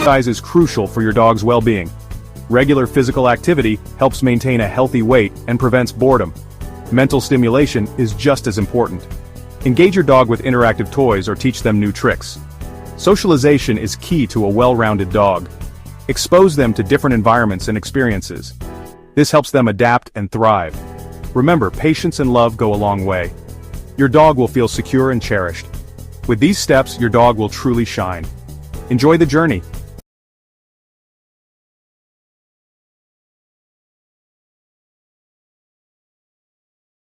Exercise is crucial for your dog's well-being. Regular physical activity helps maintain a healthy weight and prevents boredom. Mental stimulation is just as important. Engage your dog with interactive toys or teach them new tricks. Socialization is key to a well-rounded dog. Expose them to different environments and experiences. This helps them adapt and thrive. Remember, patience and love go a long way. Your dog will feel secure and cherished. With these steps, your dog will truly shine. Enjoy the journey.